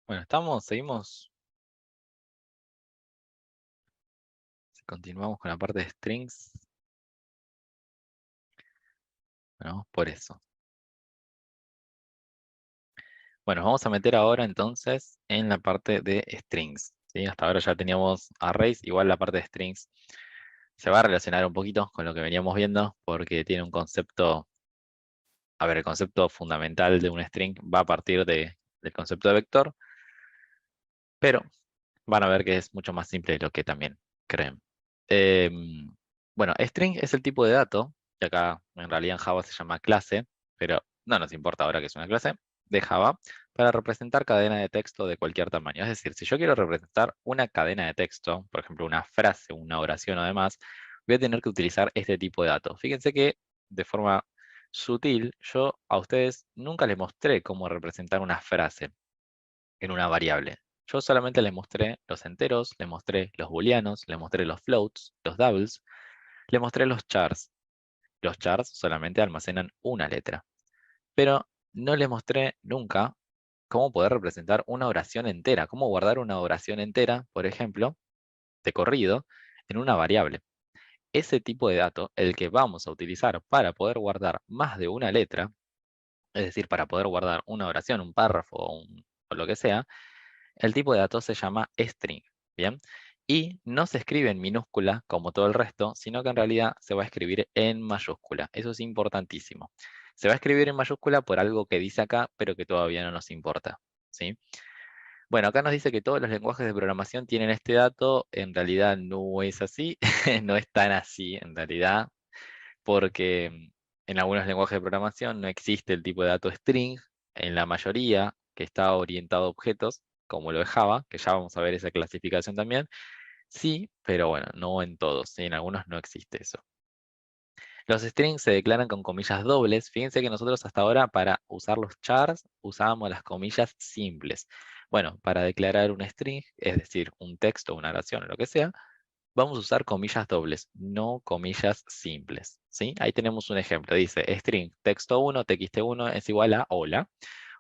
Bueno, seguimos, continuamos con la parte de strings. Bueno, por eso. Bueno, vamos a meter ahora entonces en la parte de strings, ¿sí? Hasta ahora ya teníamos arrays, igual la parte de strings se va a relacionar un poquito con lo que veníamos viendo, porque tiene un concepto, a ver, el concepto fundamental de un string va a partir del concepto de vector, pero van a ver que es mucho más simple de lo que también creen. Em, bueno, string es el tipo de dato, que acá en realidad en Java se llama clase, pero no nos importa ahora que es una clase de Java, para representar cadena de texto de cualquier tamaño. Es decir, si yo quiero representar una cadena de texto, por ejemplo, una frase, una oración o demás, voy a tener que utilizar este tipo de datos. Fíjense que de forma sutil, yo a ustedes nunca les mostré cómo representar una frase en una variable. Yo solamente les mostré los enteros, les mostré los booleanos, les mostré los floats, los doubles, les mostré los chars. Los chars solamente almacenan una letra. Pero no les mostré nunca cómo poder representar una oración entera, cómo guardar una oración entera, por ejemplo, de corrido, en una variable. Ese tipo de dato, el que vamos a utilizar para poder guardar más de una letra, es decir, para poder guardar una oración, un párrafo o lo que sea, el tipo de datos se llama string, ¿bien? Y no se escribe en minúscula como todo el resto, sino que en realidad se va a escribir en mayúscula. Eso es importantísimo. Se va a escribir en mayúscula por algo que dice acá, pero que todavía no nos importa, ¿sí? Bueno, acá nos dice que todos los lenguajes de programación tienen este dato. En realidad no es así, no es tan así en realidad, porque en algunos lenguajes de programación no existe el tipo de dato string, en la mayoría que está orientado a objetos, como lo de Java, que ya vamos a ver esa clasificación también, sí, pero bueno, no en todos, ¿sí? En algunos no existe eso. Los strings se declaran con comillas dobles. Fíjense que nosotros hasta ahora para usar los chars usábamos las comillas simples. Bueno, para declarar un string, es decir, un texto, una oración o lo que sea, vamos a usar comillas dobles, no comillas simples, ¿sí? Ahí tenemos un ejemplo. Dice string texto1, txt1 es igual a hola,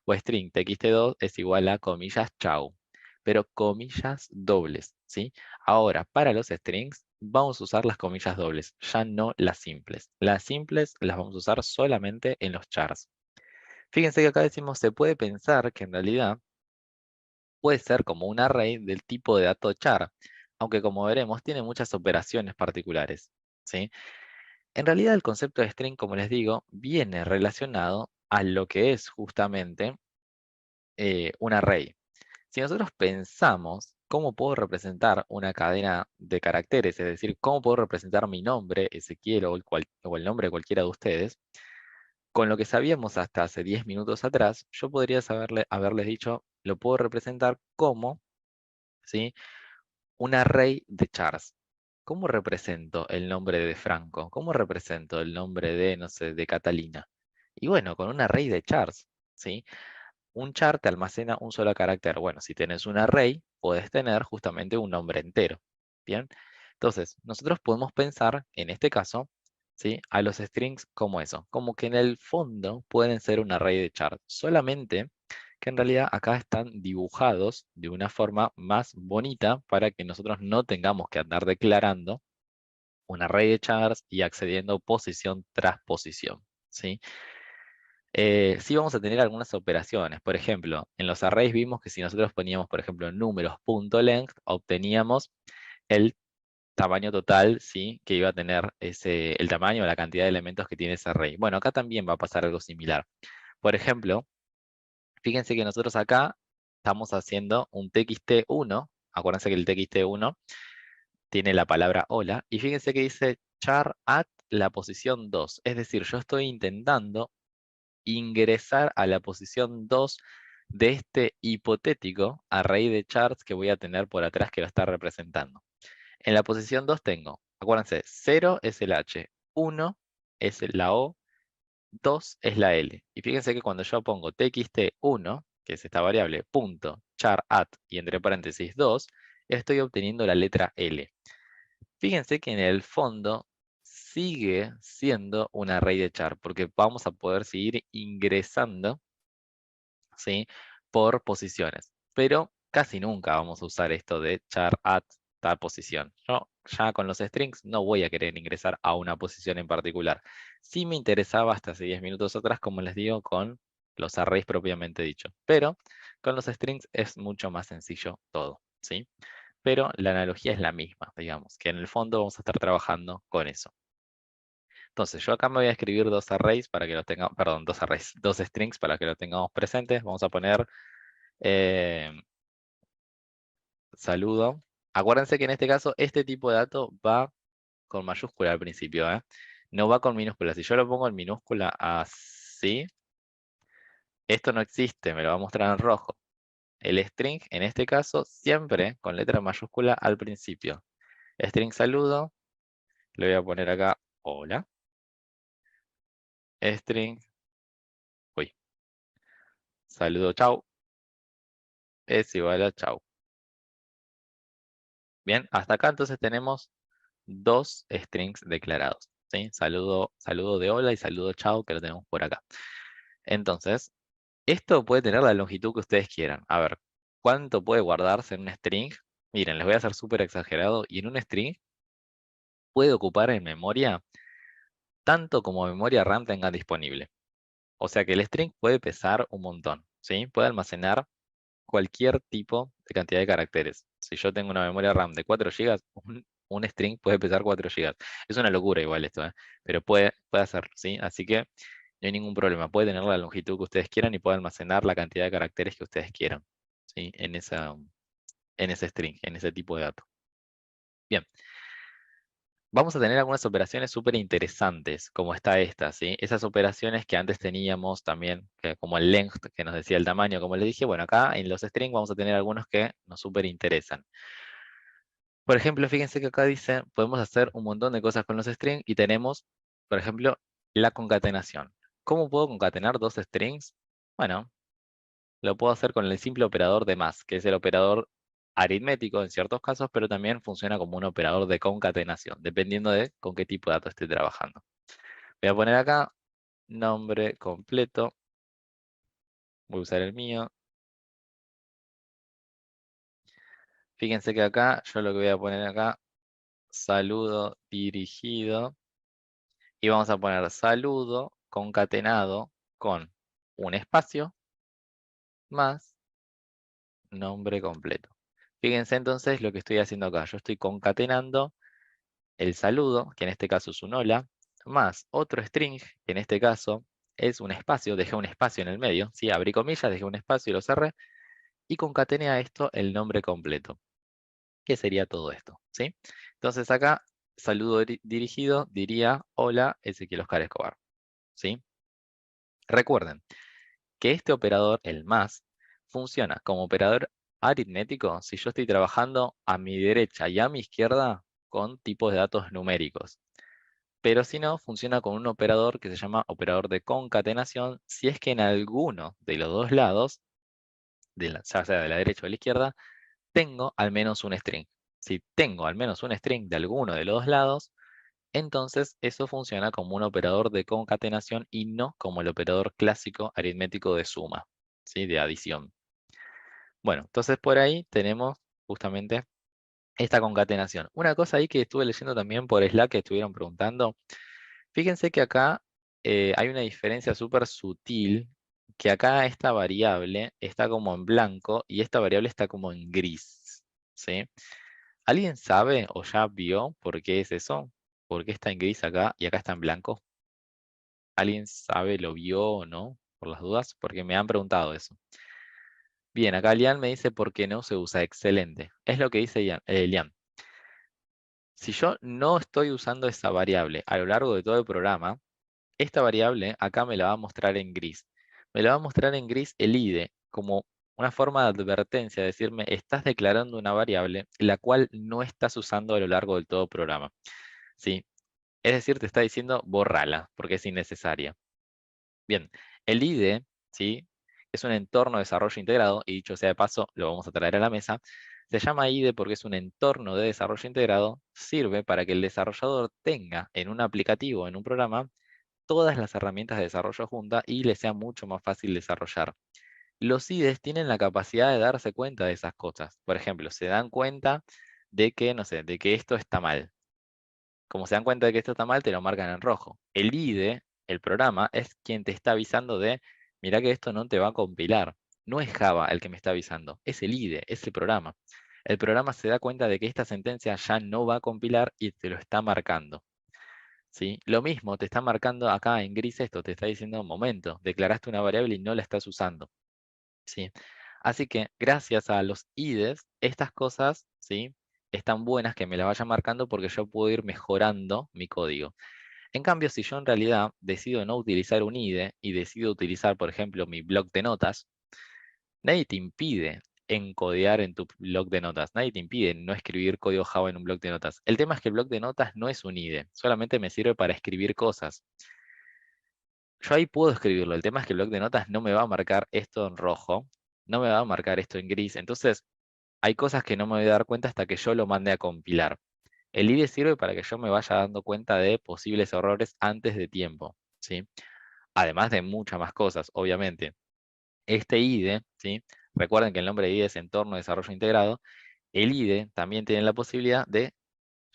o string txt2 es igual a comillas chau, pero comillas dobles, ¿sí? Ahora, para los strings, vamos a usar las comillas dobles, ya no las simples. Las simples las vamos a usar solamente en los chars. Fíjense que acá decimos, se puede pensar que en realidad puede ser como un array del tipo de dato char, aunque como veremos tiene muchas operaciones particulares, ¿sí? En realidad el concepto de string, como les digo, viene relacionado a lo que es justamente un array. Si nosotros pensamos cómo puedo representar una cadena de caracteres, es decir, cómo puedo representar mi nombre, Ezequiel o el nombre de cualquiera de ustedes, con lo que sabíamos hasta hace 10 minutos atrás, yo podría haberles dicho, lo puedo representar como, ¿sí? Un array de chars. ¿Cómo represento el nombre de Franco? ¿Cómo represento el nombre de, no sé, de Catalina? Y bueno, con un array de chars, ¿sí? Un char te almacena un solo carácter. Bueno, si tienes un array, puedes tener justamente un nombre entero. ¿Bien? Entonces, nosotros podemos pensar, en este caso, ¿sí? A los strings como eso, como que en el fondo pueden ser un array de char. Solamente que en realidad acá están dibujados de una forma más bonita para que nosotros no tengamos que andar declarando un array de chars y accediendo posición tras posición, ¿sí? Sí vamos a tener algunas operaciones. Por ejemplo, en los arrays vimos que si nosotros poníamos, por ejemplo, números.length, obteníamos el tamaño total, ¿sí? Que iba a tener el tamaño o la cantidad de elementos que tiene ese array. Bueno, acá también va a pasar algo similar. Por ejemplo, fíjense que nosotros acá estamos haciendo un txt1. Acuérdense que el txt1 tiene la palabra hola. Y fíjense que dice char at la posición 2. Es decir, yo estoy intentando ingresar a la posición 2 de este hipotético array de charts que voy a tener por atrás que lo está representando. En la posición 2 tengo, acuérdense, 0 es el H, 1 es la O, 2 es la L. Y fíjense que cuando yo pongo txt1, que es esta variable, punto, char at y entre paréntesis 2, estoy obteniendo la letra L. Fíjense que en el fondo sigue siendo un array de char, porque vamos a poder seguir ingresando, ¿sí? Por posiciones. pero casi nunca vamos a usar esto de char at tal posición. Yo ya con los strings no voy a querer ingresar a una posición en particular. Sí me interesaba hasta hace 10 minutos atrás, como les digo, con los arrays propiamente dicho. Pero con los strings es mucho más sencillo todo, ¿sí? Pero la analogía es la misma, digamos, que en el fondo vamos a estar trabajando con eso. Entonces, yo acá me voy a escribir dos arrays para que los tengamos, perdón, dos arrays, dos strings para que los tengamos presentes. Vamos a poner eh, saludo. Acuérdense que en este caso, este tipo de dato va con mayúscula al principio, ¿eh? No va con minúscula. Si yo lo pongo en minúscula así, esto no existe, me lo va a mostrar en rojo. El string, en este caso, siempre con letra mayúscula al principio. String saludo, le voy a poner acá, hola. String, uy, saludo, chau, es igual a chau. Bien, hasta acá entonces tenemos dos strings declarados, ¿sí? Saludo, saludo de hola y saludo chau, que lo tenemos por acá. Entonces, esto puede tener la longitud que ustedes quieran. A ver, ¿cuánto puede guardarse en un string? Miren, les voy a hacer súper exagerado. Y en un string puede ocupar en memoria tanto como memoria RAM tengan disponible. O sea que el string puede pesar un montón, ¿sí? Puede almacenar cualquier tipo de cantidad de caracteres. Si yo tengo una memoria RAM de 4 GB, un string puede pesar 4 GB. Es una locura igual esto, ¿eh? Pero puede hacerlo, ¿sí? Así que no hay ningún problema. Puede tener la longitud que ustedes quieran y puede almacenar la cantidad de caracteres que ustedes quieran, ¿sí? En ese string, en ese tipo de dato. Bien. Vamos a tener algunas operaciones súper interesantes, como está esta, ¿sí? Esas operaciones que antes teníamos también, como el length, que nos decía el tamaño, como les dije, bueno, acá en los strings vamos a tener algunos que nos súper interesan. Por ejemplo, fíjense que acá dice, podemos hacer un montón de cosas con los strings y tenemos, por ejemplo, la concatenación. ¿Cómo puedo concatenar dos strings? Bueno, lo puedo hacer con el simple operador de más, que es el operador aritmético en ciertos casos, pero también funciona como un operador de concatenación, dependiendo de con qué tipo de datos esté trabajando. Voy a poner acá nombre completo. Voy a usar el mío. Fíjense que acá yo lo que voy a poner acá, saludo dirigido. Y vamos a poner saludo concatenado con un espacio más nombre completo. Fíjense entonces lo que estoy haciendo acá. Yo estoy concatenando el saludo, que en este caso es un hola, más otro string, que en este caso es un espacio, dejé un espacio en el medio, ¿sí? Abrí comillas, dejé un espacio y lo cerré, y concatené a esto el nombre completo. ¿Qué sería todo esto? ¿Sí? Entonces acá, saludo dirigido, diría, hola, Ezequiel Oscar Escobar. ¿Sí? Recuerden que este operador, el más, funciona como operador aritmético si yo estoy trabajando a mi derecha y a mi izquierda con tipos de datos numéricos. Pero si no, funciona con un operador que se llama operador de concatenación si es que en alguno de los dos lados, ya sea de la derecha o de la izquierda, tengo al menos un string. Si tengo al menos un string de alguno de los dos lados, entonces eso funciona como un operador de concatenación y no como el operador clásico aritmético de suma, ¿sí? De adición. Bueno, entonces por ahí tenemos justamente esta concatenación. Una cosa ahí que estuve leyendo también por Slack que estuvieron preguntando. Fíjense que acá hay una diferencia súper sutil, que acá esta variable está como en blanco y esta variable está como en gris, ¿sí? ¿Alguien sabe o ya vio por qué es eso? ¿Por qué está en gris acá y acá está en blanco? ¿Alguien sabe, lo vio o no? Por las dudas, porque me han preguntado eso. Bien, acá Lian me dice por qué no se usa. Excelente. Es lo que dice Lian. Si yo no estoy usando esa variable a lo largo de todo el programa, esta variable acá me la va a mostrar en gris. Me la va a mostrar en gris el IDE como una forma de advertencia, decirme, estás declarando una variable la cual no estás usando a lo largo del todo el programa. ¿Sí? Es decir, te está diciendo, borrala, porque es innecesaria. Bien, el IDE, ¿sí? Es un entorno de desarrollo integrado, y dicho sea de paso, lo vamos a traer a la mesa. Se llama IDE porque es un entorno de desarrollo integrado, sirve para que el desarrollador tenga en un aplicativo, en un programa, todas las herramientas de desarrollo juntas y le sea mucho más fácil desarrollar. Los IDEs tienen la capacidad de darse cuenta de esas cosas. Por ejemplo, se dan cuenta de que, no sé, de que esto está mal. Como se dan cuenta de que esto está mal, te lo marcan en rojo. El IDE, el programa, es quien te está avisando de, mira que esto no te va a compilar. No es Java el que me está avisando, es el IDE, es el programa. El programa se da cuenta de que esta sentencia ya no va a compilar y te lo está marcando. ¿Sí? Lo mismo te está marcando acá en gris esto, te está diciendo, momento, declaraste una variable y no la estás usando. ¿Sí? Así que gracias a los IDEs, estas cosas, ¿sí? Están buenas que me las vayan marcando porque yo puedo ir mejorando mi código. En cambio, si yo en realidad decido no utilizar un IDE y decido utilizar, por ejemplo, mi bloc de notas, nadie te impide encodear en tu bloc de notas. Nadie te impide no escribir código Java en un bloc de notas. El tema es que el bloc de notas no es un IDE, solamente me sirve para escribir cosas. Yo ahí puedo escribirlo. El tema es que el bloc de notas no me va a marcar esto en rojo, no me va a marcar esto en gris. Entonces, hay cosas que no me voy a dar cuenta hasta que yo lo mande a compilar. El IDE sirve para que yo me vaya dando cuenta de posibles errores antes de tiempo, ¿sí? Además de muchas más cosas, obviamente. Este IDE, ¿sí? Recuerden que el nombre de IDE es Entorno de Desarrollo Integrado. El IDE también tiene la posibilidad de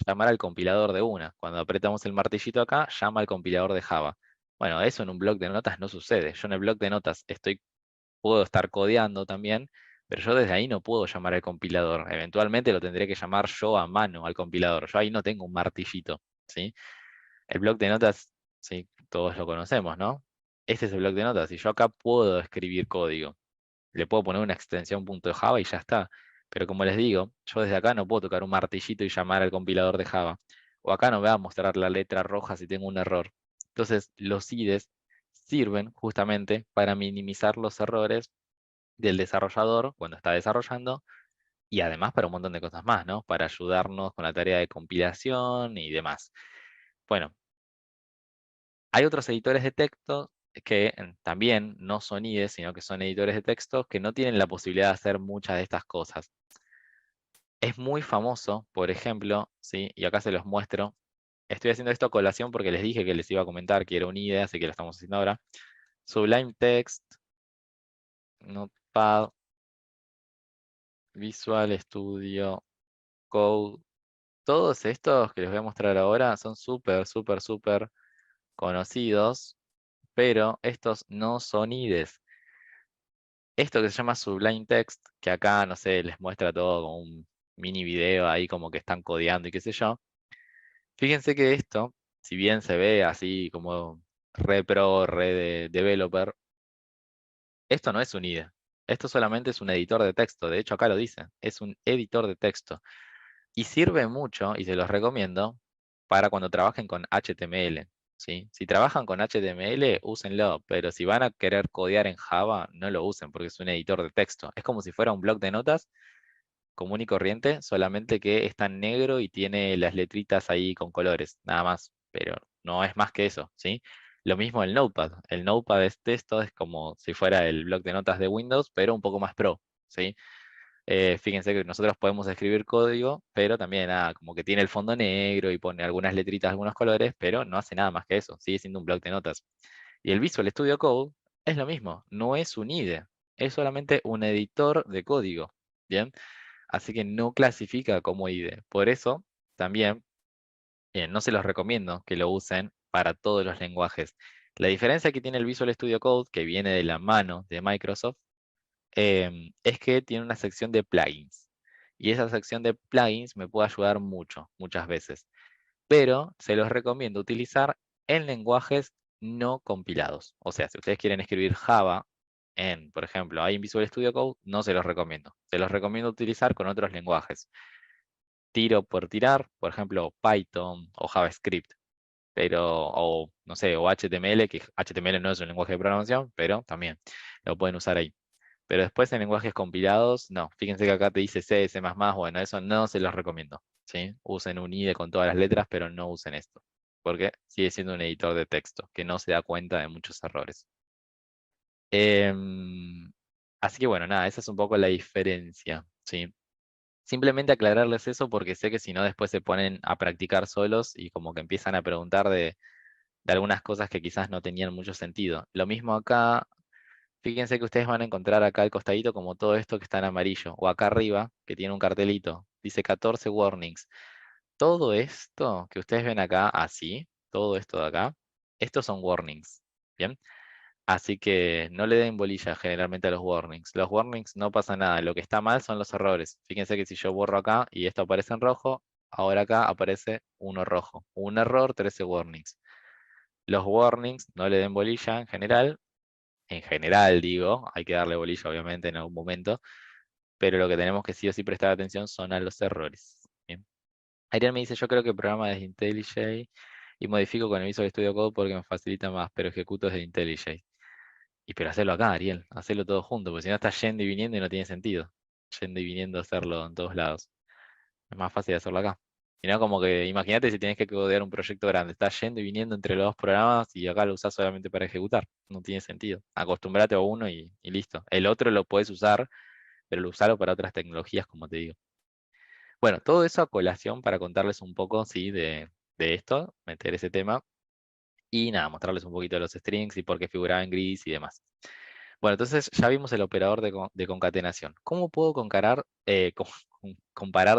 llamar al compilador de una. Cuando apretamos el martillito acá, llama al compilador de Java. Bueno, eso en un bloc de notas no sucede. Yo en el bloc de notas puedo estar codeando también, pero yo desde ahí no puedo llamar al compilador. Eventualmente lo tendré que llamar yo a mano al compilador. Yo ahí no tengo un martillito, ¿sí? El bloc de notas, sí, todos lo conocemos, ¿no? Este es el bloc de notas y yo acá puedo escribir código. Le puedo poner una extensión .java y ya está. Pero como les digo, yo desde acá no puedo tocar un martillito y llamar al compilador de Java. O acá no me va a mostrar la letra roja si tengo un error. Entonces, los IDEs sirven justamente para minimizar los errores del desarrollador cuando está desarrollando y además para un montón de cosas más, ¿no? Para ayudarnos con la tarea de compilación y demás. Bueno, hay otros editores de texto que también no son IDEs, sino que son editores de texto que no tienen la posibilidad de hacer muchas de estas cosas. Es muy famoso, por ejemplo, ¿sí? Y acá se los muestro. Estoy haciendo esto a colación porque les dije que les iba a comentar que era un IDE, así que lo estamos haciendo ahora. Sublime Text, Notepad, Visual Studio Code. Todos estos que les voy a mostrar ahora son súper, súper, súper conocidos, pero estos no son IDEs. Esto que se llama Sublime Text, que acá, no sé, les muestra todo como un mini video ahí como que están codeando y qué sé yo. Fíjense que esto, si bien se ve así como re pro, re de developer, esto no es un IDE. Esto solamente es un editor de texto. De hecho, acá lo dice. Es un editor de texto. Y sirve mucho, y se los recomiendo, para cuando trabajen con HTML. ¿Sí? Si trabajan con HTML, úsenlo. Pero si van a querer codear en Java, no lo usen porque es un editor de texto. Es como si fuera un bloc de notas común y corriente, solamente que está en negro y tiene las letritas ahí con colores, nada más, pero no es más que eso, ¿sí? Lo mismo el Notepad. El Notepad es texto, es como si fuera el bloc de notas de Windows, pero un poco más pro, ¿sí? Fíjense que nosotros podemos escribir código, pero también nada, como que tiene el fondo negro y pone algunas letritas, algunos colores, pero no hace nada más que eso, sigue siendo un bloc de notas. Y el Visual Studio Code es lo mismo, no es un IDE, es solamente un editor de código, ¿bien? Así que no clasifica como IDE. Por eso, también, no se los recomiendo que lo usen para todos los lenguajes. La diferencia que tiene el Visual Studio Code, que viene de la mano de Microsoft, es que tiene una sección de plugins. Y esa sección de plugins me puede ayudar mucho, muchas veces. Pero se los recomiendo utilizar en lenguajes no compilados. O sea, si ustedes quieren escribir Java en, por ejemplo, ahí en Visual Studio Code, no se los recomiendo. Se los recomiendo utilizar con otros lenguajes. Tiro por tirar, por ejemplo, Python o JavaScript, pero, o no sé, o HTML, que HTML no es un lenguaje de programación, pero también lo pueden usar ahí. Pero después en lenguajes compilados, no. Fíjense que acá te dice C, C++, bueno, eso no se los recomiendo, ¿sí? Usen un IDE con todas las letras, pero no usen esto, porque sigue siendo un editor de texto, que no se da cuenta de muchos errores. Em, Así que bueno, nada, esa es un poco la diferencia, ¿sí? Simplemente aclararles eso porque sé que si no después se ponen a practicar solos y como que empiezan a preguntar de algunas cosas que quizás no tenían mucho sentido. Lo mismo acá, Fíjense que ustedes van a encontrar acá al costadito como todo esto que está en amarillo, o acá arriba, que tiene un cartelito, dice 14 warnings. Todo esto que ustedes ven acá, así, todo esto de acá, estos son warnings, ¿bien? Así que no le den bolilla generalmente a los warnings. Los warnings no pasa nada, lo que está mal son los errores. Fíjense que si yo borro acá y esto aparece en rojo, ahora acá aparece uno rojo. Un error, 13 warnings. Los warnings no le den bolilla en general digo, hay que darle bolilla obviamente en algún momento, pero lo que tenemos que sí o sí prestar atención son a los errores. Bien. Ariel me dice, yo creo que el programa es de IntelliJ y modifico con el Visual Studio Code porque me facilita más, pero ejecuto desde IntelliJ. Y pero hacerlo acá, Ariel, hacerlo todo junto, porque si no estás yendo y viniendo y no tiene sentido. Yendo y viniendo a hacerlo en todos lados. Es más fácil hacerlo acá. Y no como que, imagínate si tienes que codear un proyecto grande, estás yendo y viniendo entre los dos programas y acá lo usás solamente para ejecutar. No tiene sentido. Acostumbrate a uno y listo. El otro lo puedes usar, pero lo usalo para otras tecnologías, como te digo. Bueno, todo eso a colación para contarles un poco, sí, de esto, meter ese tema. Y nada, mostrarles un poquito de los strings y por qué figuraba en gris y demás. Bueno, entonces ya vimos el operador de concatenación. ¿Cómo puedo comparar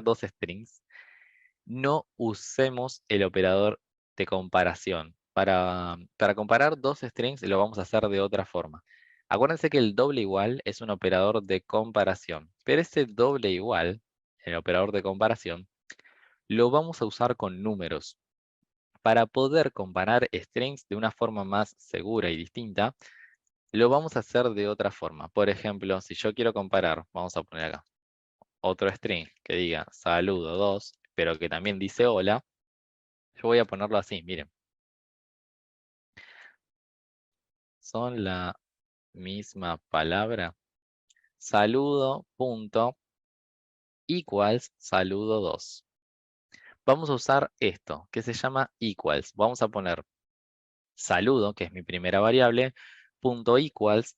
dos strings? No usemos el operador de comparación. Para comparar dos strings lo vamos a hacer de otra forma. Acuérdense que el doble igual es un operador de comparación, pero ese doble igual, el operador de comparación, lo vamos a usar con números. Para poder comparar strings de una forma más segura y distinta, lo vamos a hacer de otra forma. Por ejemplo, si yo quiero comparar, vamos a poner acá otro string que diga saludo 2, pero que también dice hola, yo voy a ponerlo así, miren. Son la misma palabra. Saludo punto equals saludo 2. Vamos a usar esto, que se llama equals. Vamos a poner saludo, que es mi primera variable, punto equals,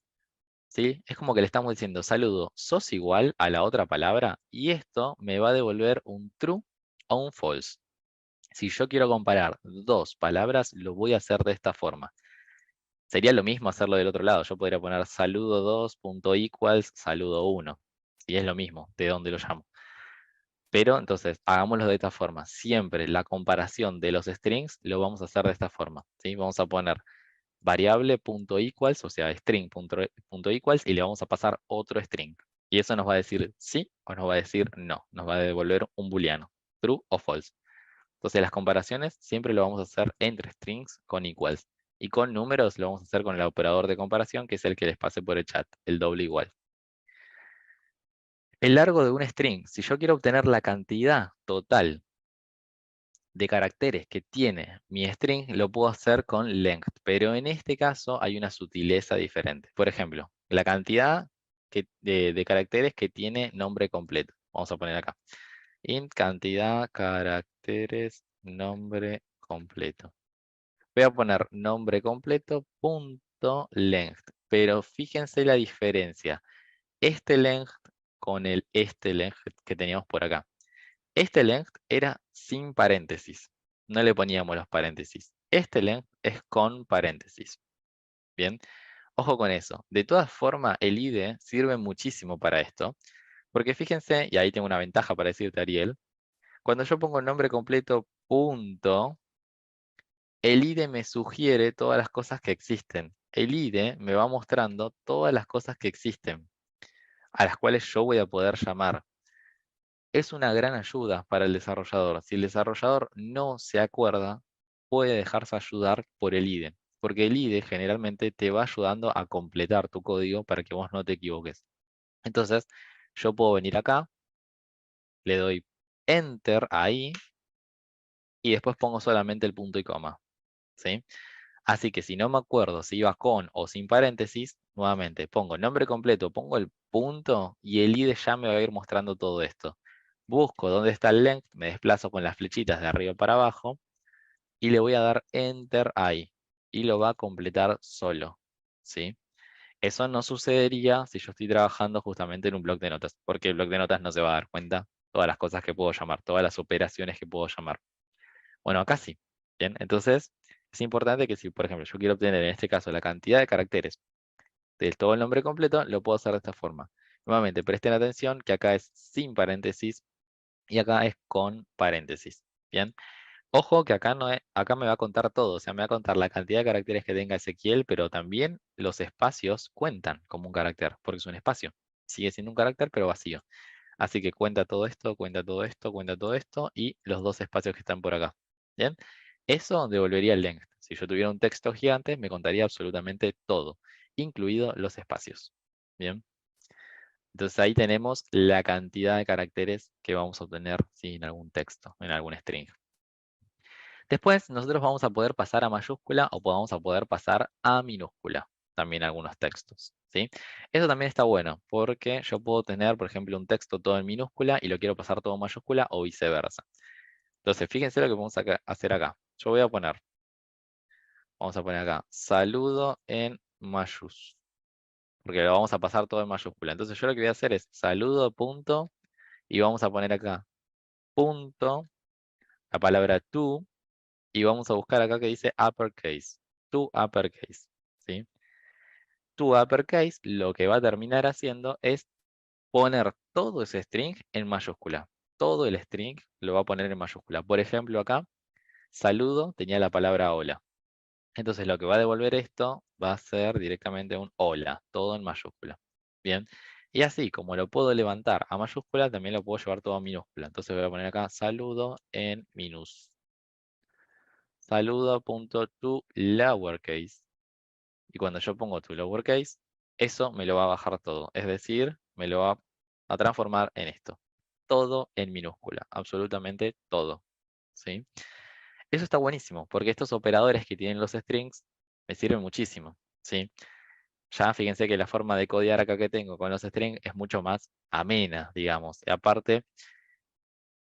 ¿sí? Es como que le estamos diciendo, saludo, sos igual a la otra palabra, y esto me va a devolver un true o un false. Si yo quiero comparar dos palabras, lo voy a hacer de esta forma. Sería lo mismo hacerlo del otro lado. Yo podría poner saludo 2.equals saludo 1. Y es lo mismo, de dónde lo llamo. Pero entonces, hagámoslo de esta forma. Siempre la comparación de los strings lo vamos a hacer de esta forma, ¿sí? Vamos a poner variable.equals, o sea, string.equals, y le vamos a pasar otro string. Y eso nos va a decir sí o nos va a decir no. Nos va a devolver un booleano, true o false. Entonces las comparaciones siempre lo vamos a hacer entre strings con equals. Y con números lo vamos a hacer con el operador de comparación, que es el que les pasé por el chat, el doble igual. El largo de un string, si yo quiero obtener la cantidad total de caracteres que tiene mi string, lo puedo hacer con length, pero en este caso hay una sutileza diferente. Por ejemplo, la cantidad de caracteres que tiene nombre completo. Vamos a poner acá. Int cantidad caracteres nombre completo. Voy a poner nombre completo punto length, pero fíjense la diferencia. Este length con este length que teníamos por acá. Este length era sin paréntesis. No le poníamos los paréntesis. Este length es con paréntesis. Bien, ojo con eso. De todas formas, el IDE sirve muchísimo para esto. Porque fíjense, y ahí tengo una ventaja para decirte, Ariel. Cuando yo pongo nombre completo punto, el IDE me sugiere todas las cosas que existen. El IDE me va mostrando todas las cosas que existen, a las cuales yo voy a poder llamar. Es una gran ayuda para el desarrollador. Si el desarrollador no se acuerda, puede dejarse ayudar por el IDE, porque el IDE generalmente te va ayudando a completar tu código para que vos no te equivoques. Entonces, yo puedo venir acá, le doy Enter ahí, y después pongo solamente el punto y coma. ¿Sí? Así que si no me acuerdo si iba con o sin paréntesis, nuevamente pongo nombre completo, pongo el punto y el IDE ya me va a ir mostrando todo esto. Busco dónde está el length, me desplazo con las flechitas de arriba para abajo y le voy a dar Enter ahí. Y lo va a completar solo. ¿Sí? Eso no sucedería si yo estoy trabajando justamente en un bloc de notas, porque el bloc de notas no se va a dar cuenta todas las cosas que puedo llamar, todas las operaciones que puedo llamar. Bueno, acá sí. Bien, entonces es importante que si, por ejemplo, yo quiero obtener en este caso la cantidad de caracteres de todo el nombre completo, lo puedo hacer de esta forma. Nuevamente, presten atención que acá es sin paréntesis y acá es con paréntesis. Bien. Ojo que acá, no es, acá me va a contar todo, o sea, me va a contar la cantidad de caracteres que tenga Ezequiel, pero también los espacios cuentan como un carácter, porque es un espacio. Sigue siendo un carácter, pero vacío. Así que cuenta todo esto, cuenta todo esto, cuenta todo esto y los dos espacios que están por acá. ¿Bien? Eso devolvería el length. Si yo tuviera un texto gigante, me contaría absolutamente todo, incluido los espacios. ¿Bien? Entonces ahí tenemos la cantidad de caracteres que vamos a obtener en algún texto, en algún string. Después nosotros vamos a poder pasar a mayúscula o vamos a poder pasar a minúscula, también algunos textos, ¿sí? Eso también está bueno, porque yo puedo tener, por ejemplo, un texto todo en minúscula y lo quiero pasar todo en mayúscula o viceversa. Entonces, fíjense lo que vamos a hacer acá. Yo vamos a poner acá, saludo en mayúscula, porque lo vamos a pasar todo en mayúscula. Entonces yo lo que voy a hacer es saludo, punto, y vamos a poner acá, punto, la palabra to, y vamos a buscar acá que dice uppercase, to uppercase, ¿sí? To uppercase lo que va a terminar haciendo es poner todo ese string en mayúscula. Todo el string lo va a poner en mayúscula. Por ejemplo, acá, saludo tenía la palabra hola. Entonces lo que va a devolver esto va a ser directamente un hola, todo en mayúscula. Bien. Y así, como lo puedo levantar a mayúscula, también lo puedo llevar todo a minúscula. Entonces voy a poner acá saludo en minus. Saludo.to lowercase. Y cuando yo pongo to lowercase, eso me lo va a bajar todo. Es decir, me lo va a transformar en esto. Todo en minúscula. Absolutamente todo. ¿Sí? Eso está buenísimo, porque estos operadores que tienen los strings me sirven muchísimo. ¿Sí? Ya fíjense que la forma de codear acá que tengo con los strings es mucho más amena, digamos. Y aparte,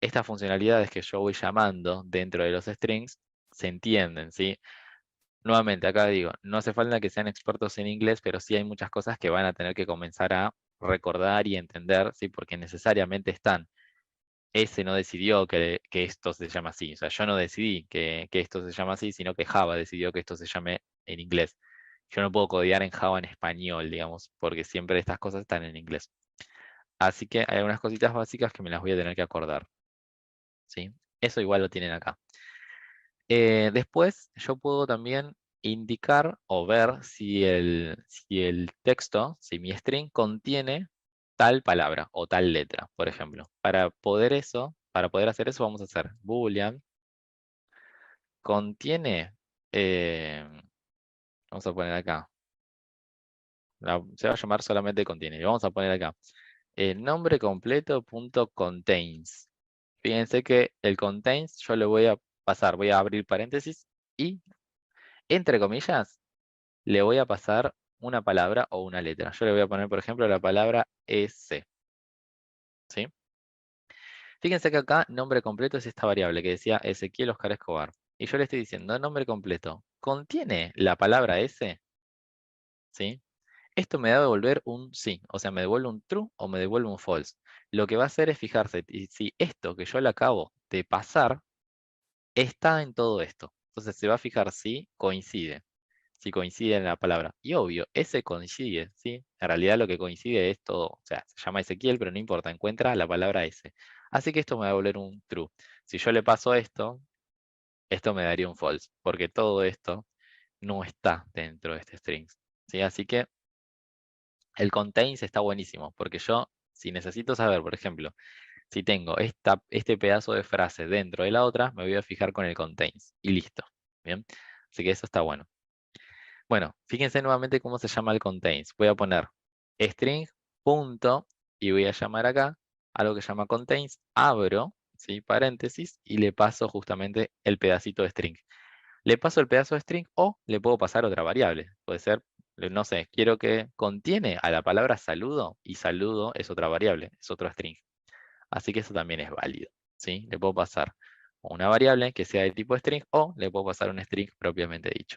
estas funcionalidades que yo voy llamando dentro de los strings se entienden, ¿sí? Nuevamente, acá digo, no hace falta que sean expertos en inglés, pero sí hay muchas cosas que van a tener que comenzar a recordar y entender, ¿sí? Porque necesariamente están. Ese no decidió que esto se llama así. O sea, yo no decidí que esto se llama así, sino que Java decidió que esto se llame en inglés. Yo no puedo codear en Java en español, digamos, porque siempre estas cosas están en inglés. Así que hay algunas cositas básicas que me las voy a tener que acordar, ¿sí? Eso igual lo tienen acá. Después yo puedo también indicar o ver si el texto, si mi string contiene tal palabra o tal letra, por ejemplo. Para poder hacer eso vamos a hacer boolean contiene, eh, vamos a poner acá, se va a llamar solamente contiene, y vamos a poner acá, nombre completo punto contains. Fíjense que el contains yo le voy a pasar, voy a abrir paréntesis y entre comillas, le voy a pasar una palabra o una letra. Yo le voy a poner, por ejemplo, la palabra S. ¿Sí? Fíjense que acá nombre completo es esta variable que decía Ezequiel Oscar Escobar. Y yo le estoy diciendo nombre completo. ¿Contiene la palabra S? ¿Sí? Esto me va a devolver un sí. O sea, me devuelve un true o me devuelve un false. Lo que va a hacer es fijarse si esto que yo le acabo de pasar está en todo esto. Entonces se va a fijar si coincide. Si coincide en la palabra. Y obvio, ese coincide, ¿sí? En realidad lo que coincide es todo, o sea, se llama Ezequiel, pero no importa, encuentra la palabra ese. Así que esto me va a volver un true. Si yo le paso esto me daría un false, porque todo esto no está dentro de este string. ¿Sí? Así que el contains está buenísimo, porque yo, si necesito saber, por ejemplo, si tengo este pedazo de frase dentro de la otra, me voy a fijar con el contains y listo. ¿Bien? Así que eso está bueno. Bueno, fíjense nuevamente cómo se llama el contains. Voy a poner string, punto, y voy a llamar acá algo que se llama contains, abro, ¿sí? Paréntesis, y le paso justamente el pedacito de string. Le paso el pedazo de string o le puedo pasar otra variable. Puede ser, no sé, quiero que contiene a la palabra saludo, y saludo es otra variable, es otro string. Así que eso también es válido, ¿sí? Le puedo pasar una variable que sea de tipo string o le puedo pasar un string propiamente dicho.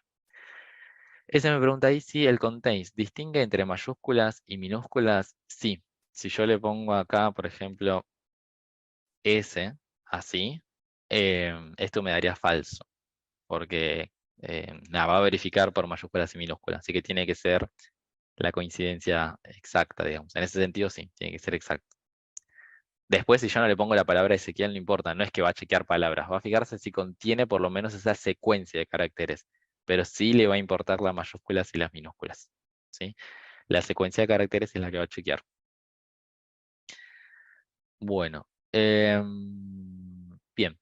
Ese me pregunta ahí si el contains distingue entre mayúsculas y minúsculas. Sí. Si yo le pongo acá, por ejemplo, S, así, esto me daría falso, porque nada, va a verificar por mayúsculas y minúsculas, así que tiene que ser la coincidencia exacta, digamos. En ese sentido, sí, tiene que ser exacto. Después, si yo no le pongo la palabra Ezequiel, no importa, no es que va a chequear palabras, va a fijarse si contiene por lo menos esa secuencia de caracteres, pero sí le va a importar las mayúsculas y las minúsculas, ¿sí? La secuencia de caracteres es la que va a chequear. Bueno, bien.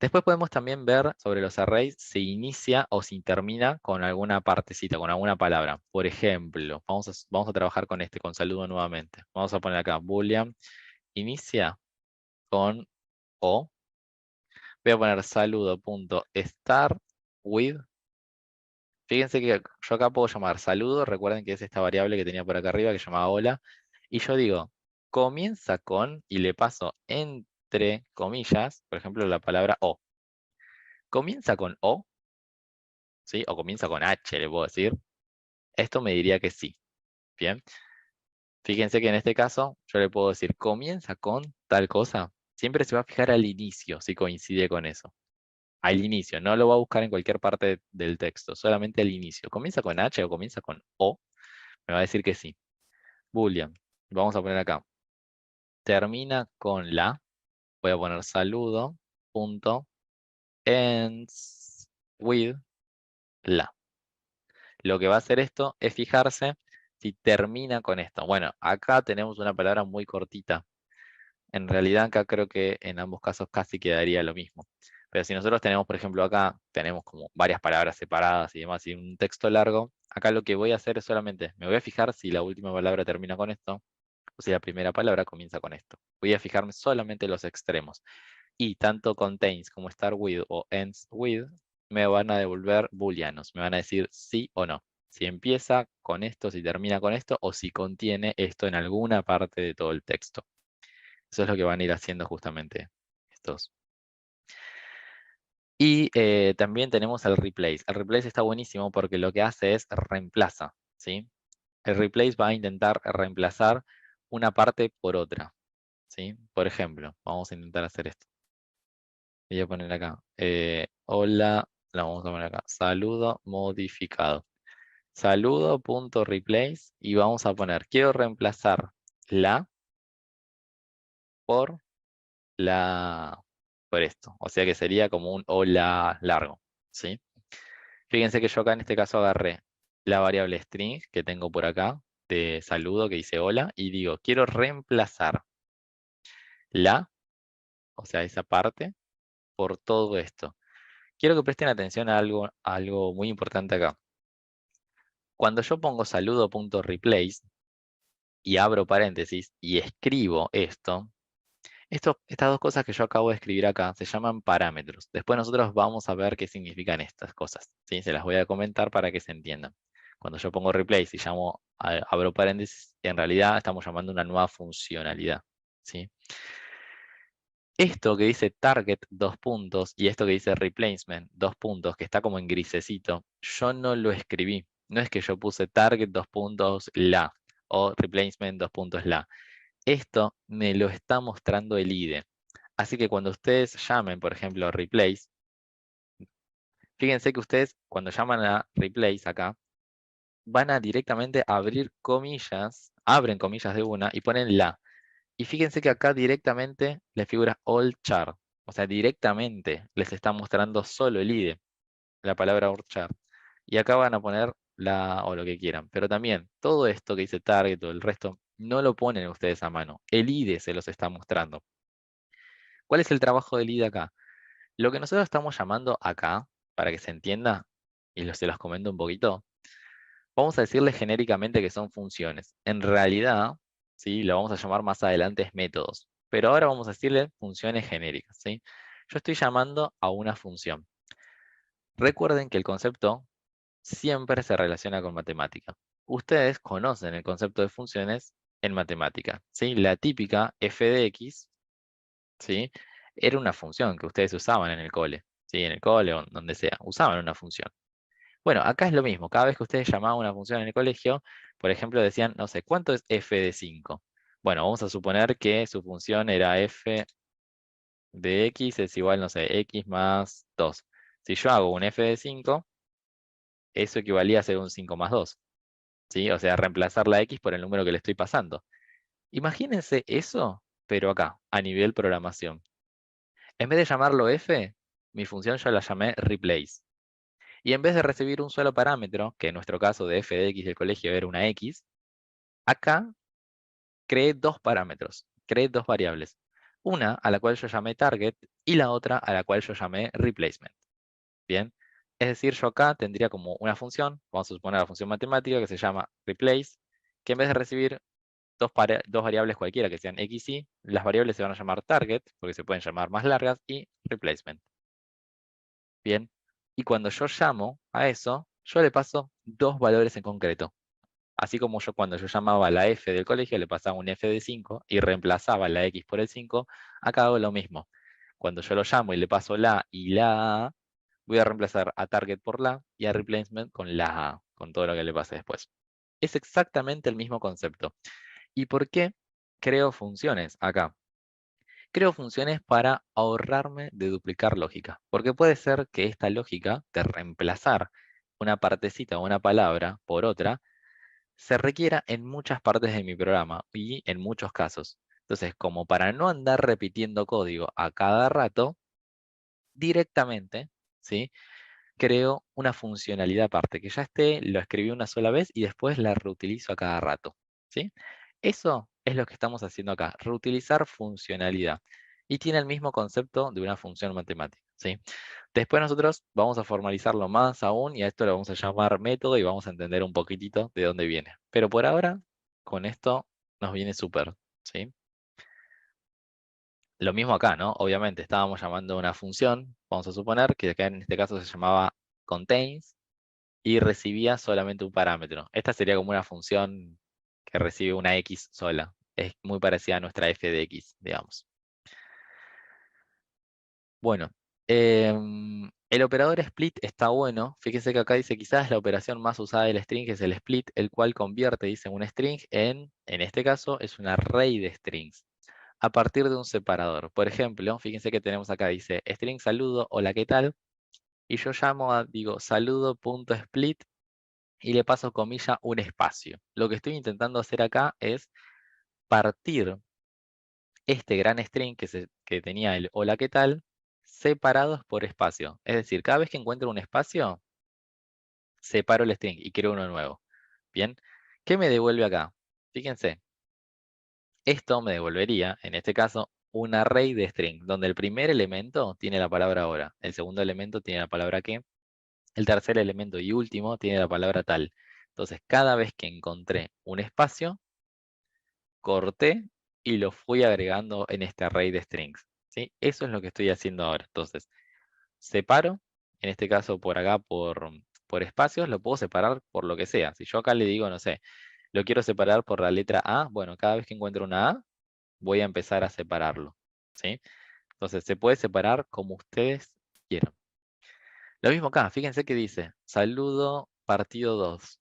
Después podemos también ver sobre los arrays si inicia o si termina con alguna partecita, con alguna palabra. Por ejemplo, vamos a trabajar con con saludo nuevamente. Vamos a poner acá, boolean, inicia con O. Voy a poner saludo.start with. Fíjense que yo acá puedo llamar saludo, recuerden que es esta variable que tenía por acá arriba que llamaba hola. Y yo digo, comienza con, y le paso entre comillas, por ejemplo, la palabra O. ¿Comienza con O? ¿Sí? O comienza con H, le puedo decir. Esto me diría que sí. Bien. Fíjense que en este caso yo le puedo decir, comienza con tal cosa. Siempre se va a fijar al inicio si coincide con eso. Al inicio, no lo va a buscar en cualquier parte del texto, solamente al inicio. ¿Comienza con H o comienza con O? Me va a decir que sí. Boolean. Vamos a poner acá. Termina con la. Voy a poner saludo. Punto. Ends with la. Lo que va a hacer esto es fijarse si termina con esto. Bueno, acá tenemos una palabra muy cortita. En realidad acá creo que en ambos casos casi quedaría lo mismo. Pero si nosotros tenemos, por ejemplo, acá tenemos como varias palabras separadas y demás, y un texto largo, acá lo que voy a hacer es solamente, me voy a fijar si la última palabra termina con esto, o si la primera palabra comienza con esto. Voy a fijarme solamente en los extremos. Y tanto contains como start with o ends with me van a devolver booleanos, me van a decir sí o no. Si empieza con esto, si termina con esto, o si contiene esto en alguna parte de todo el texto. Eso es lo que van a ir haciendo justamente estos. Y también tenemos el replace. El replace está buenísimo porque lo que hace es reemplaza, ¿sí? El replace va a intentar reemplazar una parte por otra, ¿sí? Por ejemplo, vamos a intentar hacer esto. Voy a poner acá, hola, la vamos a poner acá, saludo modificado. Saludo.replace y vamos a poner, quiero reemplazar la por por esto. O sea que sería como un hola largo, ¿sí? Fíjense que yo acá en este caso agarré la variable string que tengo por acá de saludo que dice hola y digo, quiero reemplazar la, o sea, esa parte, por todo esto. Quiero que presten atención a algo muy importante acá. Cuando yo pongo saludo.replace y abro paréntesis y escribo esto, estas dos cosas que yo acabo de escribir acá se llaman parámetros. Después nosotros vamos a ver qué significan estas cosas, ¿sí? Se las voy a comentar para que se entiendan. Cuando yo pongo replace y abro paréntesis, en realidad estamos llamando una nueva funcionalidad, ¿sí? Esto que dice target, dos puntos, y esto que dice replacement, dos puntos, que está como en grisecito, yo no lo escribí. No es que yo puse target, dos puntos, la, o replacement, dos puntos, la. Esto me lo está mostrando el IDE. Así que cuando ustedes llamen, por ejemplo, replace, fíjense que ustedes cuando llaman a replace acá, van a directamente abrir comillas, abren comillas de una y ponen la. Y fíjense que acá directamente le figura all chart. O sea, directamente les está mostrando solo el IDE, la palabra all chart. Y acá van a poner la o lo que quieran. Pero también todo esto que dice target o el resto, no lo ponen ustedes a mano. El IDE se los está mostrando. ¿Cuál es el trabajo del IDE acá? Lo que nosotros estamos llamando acá, para que se entienda, y se los comento un poquito, vamos a decirle genéricamente que son funciones. En realidad, ¿sí? Lo vamos a llamar más adelante es métodos. Pero ahora vamos a decirle funciones genéricas, ¿sí? Yo estoy llamando a una función. Recuerden que el concepto siempre se relaciona con matemática. Ustedes conocen el concepto de funciones en matemática, ¿sí? La típica f de x, ¿sí? Era una función que ustedes usaban en el cole, ¿sí? En el cole o donde sea, usaban una función. Bueno, acá es lo mismo. Cada vez que ustedes llamaban una función en el colegio, por ejemplo, decían, no sé, ¿cuánto es f de 5? Bueno, vamos a suponer que su función era f de x es igual, no sé, x más 2. Si yo hago un f de 5, eso equivalía a ser un 5 más 2. ¿sí? O sea, reemplazar la X por el número que le estoy pasando. Imagínense eso, pero acá, a nivel programación. En vez de llamarlo f, mi función yo la llamé replace. Y en vez de recibir un solo parámetro, que en nuestro caso de f de x del colegio era una x, acá creé dos parámetros, creé dos variables. Una a la cual yo llamé target y la otra a la cual yo llamé replacement. Bien, es decir, yo acá tendría como una función, vamos a suponer la función matemática que se llama replace, que en vez de recibir dos variables cualquiera que sean x y, las variables se van a llamar target, porque se pueden llamar más largas, y replacement. Bien, y cuando yo llamo a eso, yo le paso dos valores en concreto. Así como yo cuando yo llamaba a la f del colegio, le pasaba un f de 5 y reemplazaba la x por el 5, acá hago lo mismo. Cuando yo lo llamo y le paso la y la a, voy a reemplazar a target por la y a replacement con la a, con todo lo que le pase después. Es exactamente el mismo concepto. ¿Y por qué creo funciones acá? Creo funciones para ahorrarme de duplicar lógica, porque puede ser que esta lógica de reemplazar una partecita o una palabra por otra se requiera en muchas partes de mi programa y en muchos casos. Entonces, como para no andar repitiendo código a cada rato, directamente, ¿sí? Creo una funcionalidad aparte, que ya esté, lo escribí una sola vez y después la reutilizo a cada rato, ¿sí? Eso es lo que estamos haciendo acá, reutilizar funcionalidad. Y tiene el mismo concepto de una función matemática, ¿sí? Después nosotros vamos a formalizarlo más aún y a esto lo vamos a llamar método y vamos a entender un poquitito de dónde viene. Pero por ahora, con esto nos viene súper, ¿sí? Lo mismo acá, ¿no? Obviamente estábamos llamando una función, vamos a suponer que acá en este caso se llamaba contains y recibía solamente un parámetro. Esta sería como una función que recibe una x sola. Es muy parecida a nuestra f de x, digamos. Bueno, el operador split está bueno. Fíjense que acá dice quizás la operación más usada del string es el split, el cual convierte, dice, un string en este caso, es un array de strings a partir de un separador. Por ejemplo, fíjense que tenemos acá, dice string saludo, hola, ¿qué tal? Y yo digo saludo.split y le paso comilla un espacio. Lo que estoy intentando hacer acá es partir este gran string que tenía el hola, ¿qué tal? Separados por espacio. Es decir, cada vez que encuentro un espacio, separo el string y creo uno nuevo. Bien, ¿qué me devuelve acá? Fíjense, esto me devolvería, en este caso, un array de string, donde el primer elemento tiene la palabra hora, el segundo elemento tiene la palabra qué, el tercer elemento y último tiene la palabra tal. Entonces, cada vez que encontré un espacio, corté y lo fui agregando en este array de strings, ¿sí? Eso es lo que estoy haciendo ahora. Entonces, separo, en este caso por acá, por espacios, lo puedo separar por lo que sea. Si yo acá le digo, no sé, lo quiero separar por la letra A, bueno, cada vez que encuentro una A, voy a empezar a separarlo, ¿sí? Entonces, se puede separar como ustedes quieran. Lo mismo acá, fíjense que dice, saludo partido 2.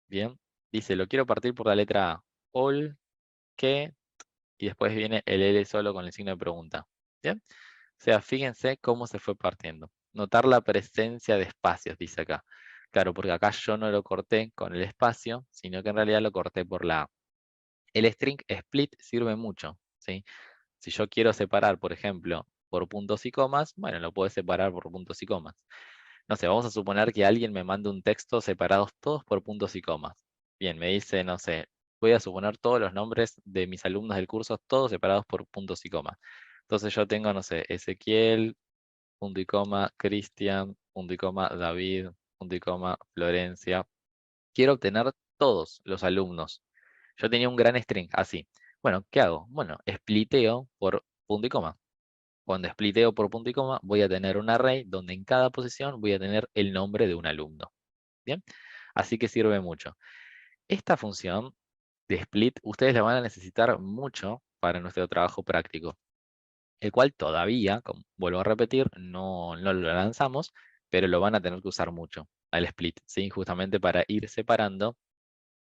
Bien, dice, lo quiero partir por la letra A. All, que, y después viene el L solo con el signo de pregunta. Bien, o sea, fíjense cómo se fue partiendo. Notar la presencia de espacios, dice acá. Claro, porque acá yo no lo corté con el espacio, sino que en realidad lo corté por la A. El string split sirve mucho, ¿sí? Si yo quiero separar, por ejemplo, por puntos y comas, bueno, lo puedo separar por puntos y comas. No sé, vamos a suponer que alguien me manda un texto separados todos por puntos y comas. Bien, me dice, no sé, voy a suponer todos los nombres de mis alumnos del curso, todos separados por puntos y comas. Entonces yo tengo, no sé, Ezequiel, punto y coma, Cristian, punto y coma, David, punto y coma, Florencia. Quiero obtener todos los alumnos. Yo tenía un gran string, así. Bueno, ¿qué hago? Bueno, spliteo por punto y coma. Cuando spliteo por punto y coma, voy a tener un array donde en cada posición voy a tener el nombre de un alumno. ¿Bien? Así que sirve mucho. Esta función de split, ustedes la van a necesitar mucho para nuestro trabajo práctico, el cual todavía, como vuelvo a repetir, no lo lanzamos, pero lo van a tener que usar mucho al split, ¿sí? Justamente para ir separando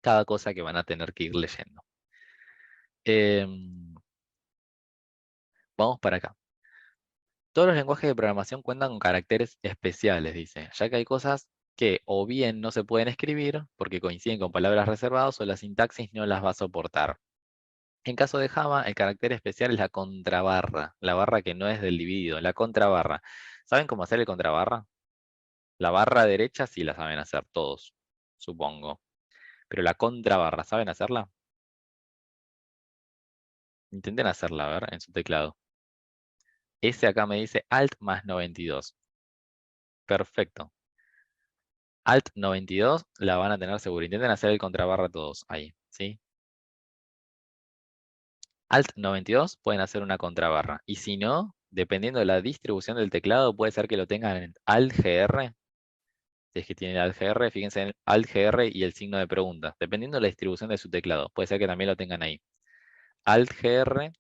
cada cosa que van a tener que ir leyendo. Em, Vamos para acá. Todos los lenguajes de programación cuentan con caracteres especiales, dice, ya que hay cosas que o bien no se pueden escribir porque coinciden con palabras reservadas o la sintaxis no las va a soportar. En caso de Java, el carácter especial es la contrabarra, la barra que no es del dividido, la contrabarra. ¿Saben cómo hacer el contrabarra? La barra derecha sí la saben hacer todos, supongo. Pero la contrabarra, ¿saben hacerla? Intenten hacerla, a ver, en su teclado. Ese acá me dice Alt más 92. Perfecto. Alt 92 la van a tener seguro. Intenten hacer el contrabarra todos ahí, ¿sí? Alt 92 pueden hacer una contrabarra. Y si no, dependiendo de la distribución del teclado, puede ser que lo tengan en Alt GR. Si es que tienen Alt GR, fíjense en Alt GR y el signo de pregunta. Dependiendo de la distribución de su teclado, puede ser que también lo tengan ahí. Alt GR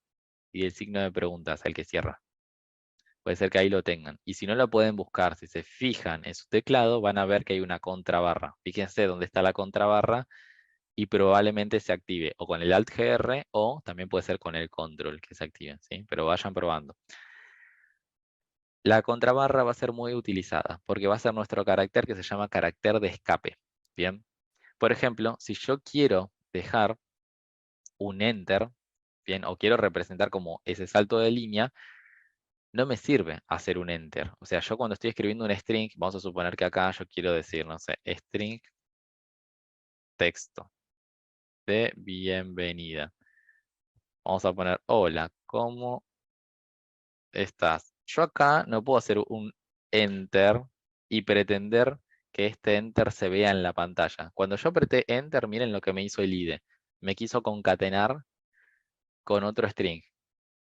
y el signo de preguntas, el que cierra. Puede ser que ahí lo tengan. Y si no lo pueden buscar, si se fijan en su teclado, van a ver que hay una contrabarra. Fíjense dónde está la contrabarra y probablemente se active o con el Alt GR o también puede ser con el Control que se active, ¿sí? Pero vayan probando. La contrabarra va a ser muy utilizada porque va a ser nuestro carácter que se llama carácter de escape. Bien. Por ejemplo, si yo quiero dejar un enter, bien, o quiero representar como ese salto de línea, no me sirve hacer un enter. O sea, yo cuando estoy escribiendo un string, vamos a suponer que acá yo quiero decir, no sé, string texto de bienvenida. Vamos a poner, hola, ¿cómo estás? Yo acá no puedo hacer un enter y pretender que este enter se vea en la pantalla. Cuando yo apreté enter, miren lo que me hizo el IDE. Me quiso concatenar con otro string.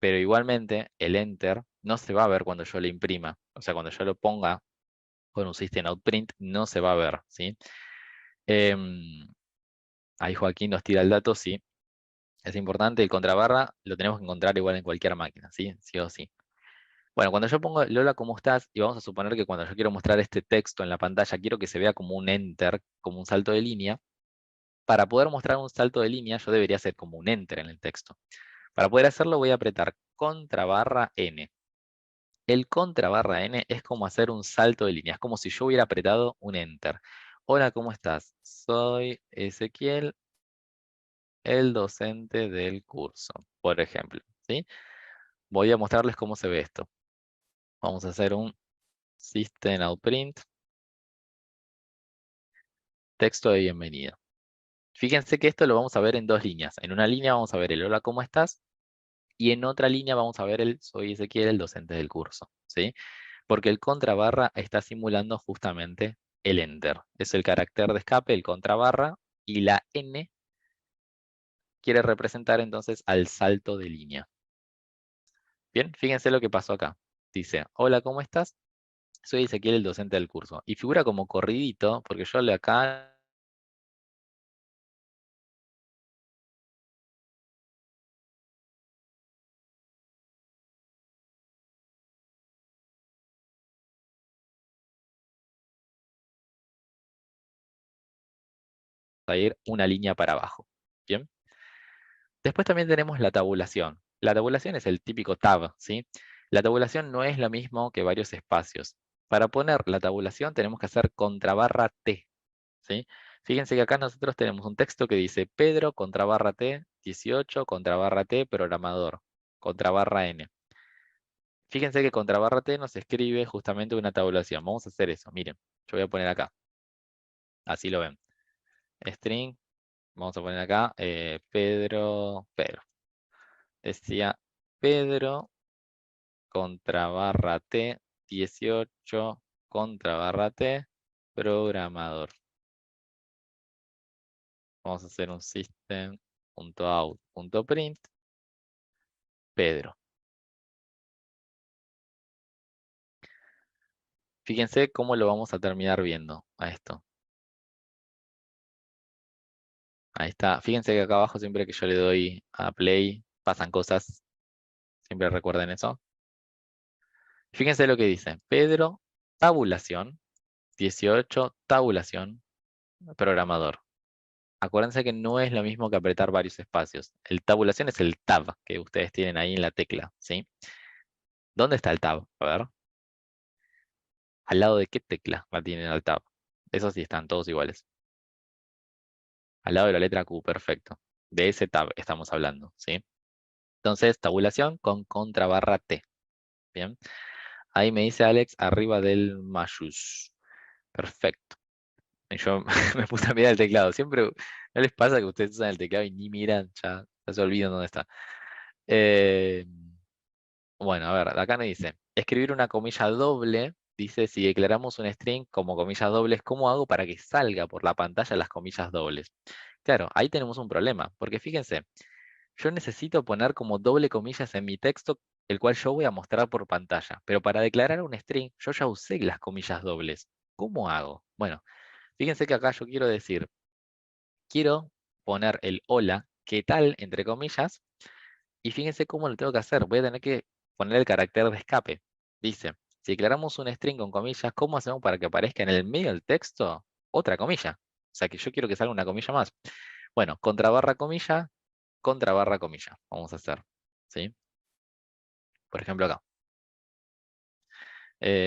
Pero igualmente el enter no se va a ver cuando yo lo imprima. O sea, cuando yo lo ponga con un system out print, no se va a ver, ¿sí? Em, Ahí Joaquín nos tira el dato, sí. Es importante, el contrabarra lo tenemos que encontrar igual en cualquier máquina, ¿sí? Sí o sí. Bueno, cuando yo pongo Lola, ¿cómo estás? Y vamos a suponer que cuando yo quiero mostrar este texto en la pantalla, quiero que se vea como un enter, como un salto de línea. Para poder mostrar un salto de línea, yo debería hacer como un enter en el texto. Para poder hacerlo, voy a apretar contrabarra N. El contrabarra N es como hacer un salto de línea, es como si yo hubiera apretado un enter. Hola, ¿cómo estás? Soy Ezequiel, el docente del curso, por ejemplo, ¿sí? Voy a mostrarles cómo se ve esto. Vamos a hacer un system out print, texto de bienvenida. Fíjense que esto lo vamos a ver en dos líneas. En una línea vamos a ver el hola, ¿cómo estás? Y en otra línea vamos a ver el soy Ezequiel, el docente del curso, ¿sí? Porque el contrabarra está simulando justamente el enter. Es el carácter de escape, el contrabarra, y la N quiere representar entonces al salto de línea. Bien, fíjense lo que pasó acá. Dice, hola, ¿cómo estás? Soy Ezequiel, el docente del curso. Y figura como corridito, porque yo le acá a ir una línea para abajo. Bien. Después también tenemos la tabulación. La tabulación es el típico tab, ¿sí? La tabulación no es lo mismo que varios espacios. Para poner la tabulación tenemos que hacer contrabarra T, ¿sí? Fíjense que acá nosotros tenemos un texto que dice Pedro contrabarra T 18 contrabarra T programador contrabarra N. Fíjense que contrabarra T nos escribe justamente una tabulación. Vamos a hacer eso. Miren, yo voy a poner acá. Así lo ven. String. Vamos a poner acá Pedro. Decía Pedro contrabarra T 18 contrabarra T programador. Vamos a hacer un system.out.print Pedro. Fíjense cómo lo vamos a terminar viendo a esto. Ahí está. Fíjense que acá abajo siempre que yo le doy a play pasan cosas. Siempre recuerden eso. Fíjense lo que dice. Pedro, tabulación, 18, tabulación, programador. Acuérdense que no es lo mismo que apretar varios espacios. El tabulación es el tab que ustedes tienen ahí en la tecla, ¿sí? ¿Dónde está el tab? A ver. ¿Al lado de qué tecla la tienen al tab? Esos sí están todos iguales. Al lado de la letra Q, perfecto. De ese tab estamos hablando, ¿sí? Entonces, tabulación con contra barra T. Bien. Ahí me dice Alex, arriba del mayús. Perfecto. Y yo me puse a mirar el teclado. Siempre, ¿no les pasa que ustedes usan el teclado y ni miran? Ya se olvidan dónde está. Eh, bueno, a ver, acá me dice, escribir una comilla doble. Dice, si declaramos un string como comillas dobles, ¿cómo hago para que salga por la pantalla las comillas dobles? Claro, ahí tenemos un problema, porque fíjense, yo necesito poner como doble comillas en mi texto, el cual yo voy a mostrar por pantalla. Pero para declarar un string, yo ya usé las comillas dobles. ¿Cómo hago? Bueno, fíjense que acá yo quiero decir, quiero poner el hola, ¿qué tal? Entre comillas, y fíjense cómo lo tengo que hacer. Voy a tener que poner el carácter de escape. Dice, si declaramos un string con comillas, ¿cómo hacemos para que aparezca en el medio del texto otra comilla? O sea que yo quiero que salga una comilla más. Bueno, contra barra comilla. Vamos a hacer. ¿Sí? Por ejemplo acá.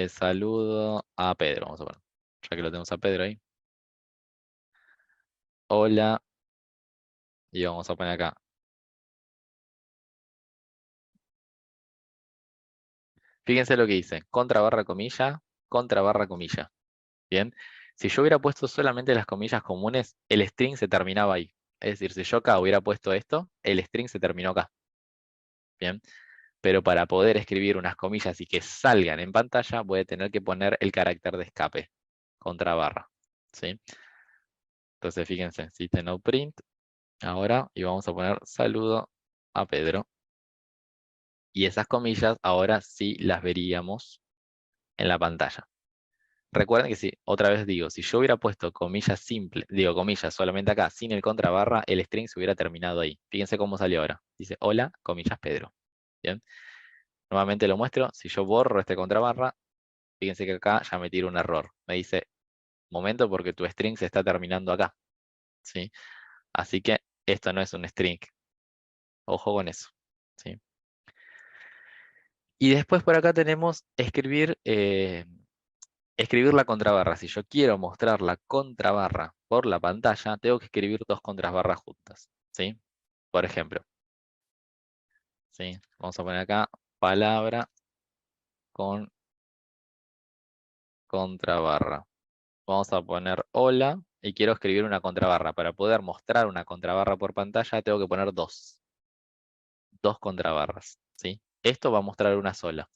Saludo a Pedro, vamos a poner. Ya que lo tenemos a Pedro ahí. Hola. Y vamos a poner acá. Fíjense lo que dice. Contra barra comilla. Bien. Si yo hubiera puesto solamente las comillas comunes, el string se terminaba ahí. Es decir, si yo acá hubiera puesto esto, el string se terminó acá. Bien. Pero para poder escribir unas comillas y que salgan en pantalla, voy a tener que poner el carácter de escape. Contra barra. ¿Sí? Entonces fíjense, system out print. Ahora, y vamos a poner saludo a Pedro. Y esas comillas ahora sí las veríamos en la pantalla. Recuerden que si, otra vez digo, si yo hubiera puesto comillas simple, digo comillas solamente acá, sin el contrabarra, el string se hubiera terminado ahí. Fíjense cómo salió ahora. Dice, hola, comillas Pedro. Bien. Nuevamente lo muestro. Si yo borro este contrabarra, fíjense que acá ya me tiro un error. Me dice, momento porque tu string se está terminando acá. ¿Sí? Así que esto no es un string. Ojo con eso. ¿Sí? Y después por acá tenemos escribir la contrabarra. Si yo quiero mostrar la contrabarra por la pantalla, tengo que escribir dos contrabarras juntas. ¿Sí? Por ejemplo, ¿sí? Vamos a poner acá palabra con contrabarra. Vamos a poner hola y quiero escribir una contrabarra. Para poder mostrar una contrabarra por pantalla, tengo que poner dos contrabarras. ¿Sí? Esto va a mostrar una sola.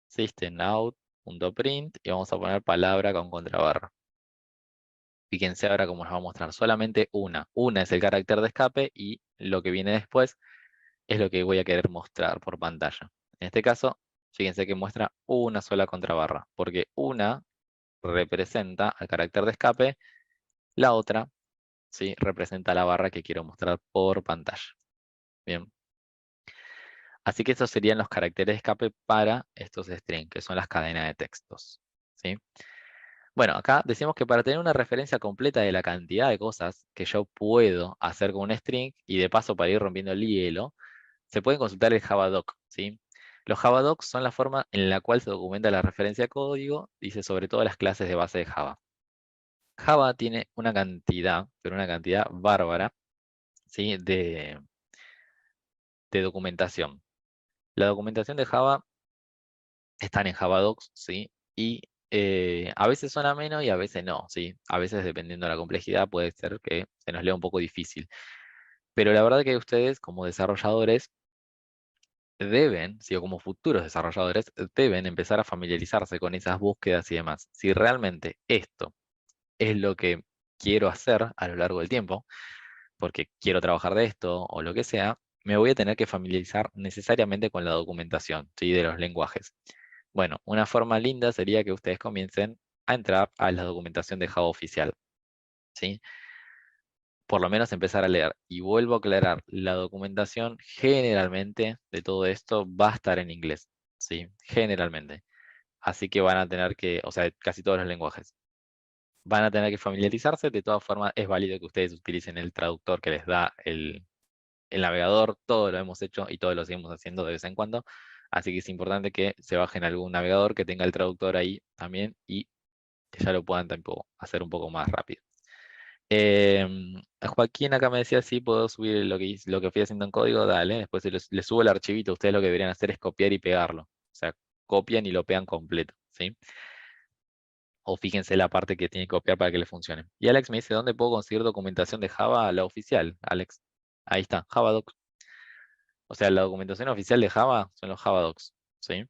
Systemout.print y vamos a poner palabra con contrabarra. Fíjense ahora cómo nos va a mostrar solamente una. Una es el carácter de escape y lo que viene después es lo que voy a querer mostrar por pantalla. En este caso, fíjense que muestra una sola contrabarra, porque una representa al carácter de escape, la otra, ¿sí?, representa la barra que quiero mostrar por pantalla. Bien. Así que esos serían los caracteres de escape para estos strings, que son las cadenas de textos. ¿Sí? Bueno, acá decimos que para tener una referencia completa de la cantidad de cosas que yo puedo hacer con un string, y de paso para ir rompiendo el hielo, se pueden consultar el Javadoc, ¿sí? Los Javadocs son la forma en la cual se documenta la referencia a código, dice sobre todo las clases de base de Java. Java tiene una cantidad, pero una cantidad bárbara, ¿sí?, de documentación. La documentación de Java están en Javadocs, ¿sí? Y a veces suena menos y a veces no, ¿sí? A veces, dependiendo de la complejidad, puede ser que se nos lea un poco difícil. Pero la verdad que ustedes, como desarrolladores, deben, ¿sí?, o como futuros desarrolladores, deben empezar a familiarizarse con esas búsquedas y demás. Si realmente esto es lo que quiero hacer a lo largo del tiempo, porque quiero trabajar de esto o lo que sea, me voy a tener que familiarizar necesariamente con la documentación, ¿sí?, de los lenguajes. Bueno, una forma linda sería que ustedes comiencen a entrar a la documentación de Java oficial, ¿sí? Por lo menos empezar a leer. Y vuelvo a aclarar, la documentación generalmente de todo esto va a estar en inglés, ¿sí? Generalmente. Así que van a tener que, o sea, casi todos los lenguajes. Van a tener que familiarizarse. De todas formas, es válido que ustedes utilicen el traductor que les da el navegador. Todo lo hemos hecho y todo lo seguimos haciendo de vez en cuando. Así que es importante que se bajen algún navegador que tenga el traductor ahí también y que ya lo puedan tipo, hacer un poco más rápido. Joaquín acá me decía si puedo subir lo que fui haciendo en código, dale, después le subo el archivito, ustedes lo que deberían hacer es copiar y pegarlo. O sea, copian y lo pegan completo, ¿sí? O fíjense la parte que tiene que copiar para que le funcione. Y Alex me dice, ¿dónde puedo conseguir documentación de Java, la oficial? Alex, ahí está, JavaDocs. O sea, la documentación oficial de Java son los JavaDocs, ¿sí?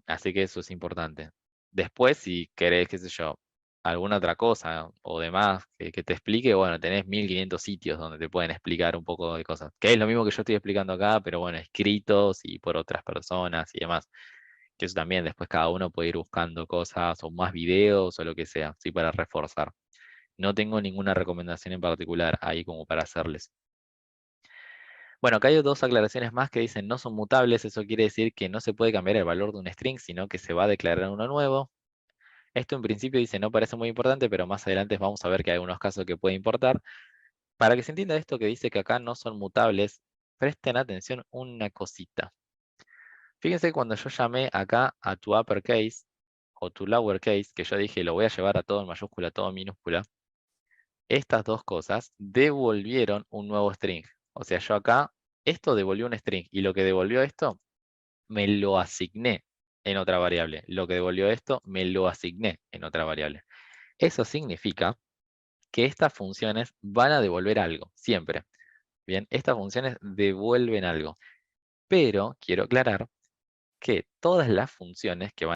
Así que eso es importante. Después, si querés, qué sé yo, alguna otra cosa o demás que te explique, bueno, tenés 1500 sitios donde te pueden explicar un poco de cosas. Que es lo mismo que yo estoy explicando acá, pero bueno, escritos y por otras personas y demás. Que eso también, después cada uno puede ir buscando cosas o más videos o lo que sea, ¿sí? Para reforzar. No tengo ninguna recomendación en particular ahí como para hacerles. Bueno, acá hay dos aclaraciones más que dicen no son mutables, eso quiere decir que no se puede cambiar el valor de un string, sino que se va a declarar uno nuevo. Esto en principio dice no parece muy importante, pero más adelante vamos a ver que hay algunos casos que puede importar. Para que se entienda esto que dice que acá no son mutables, presten atención una cosita. Fíjense que cuando yo llamé acá a tu uppercase o tu lowercase, que yo dije lo voy a llevar a todo en mayúscula, todo en minúscula, estas dos cosas devolvieron un nuevo string. O sea, yo acá, esto devolvió un string y lo que devolvió esto me lo asigné en otra variable. Lo que devolvió esto, me lo asigné en otra variable. Eso significa que estas funciones van a devolver algo, siempre. Bien, estas funciones devuelven algo. Pero quiero aclarar que todas las funciones que van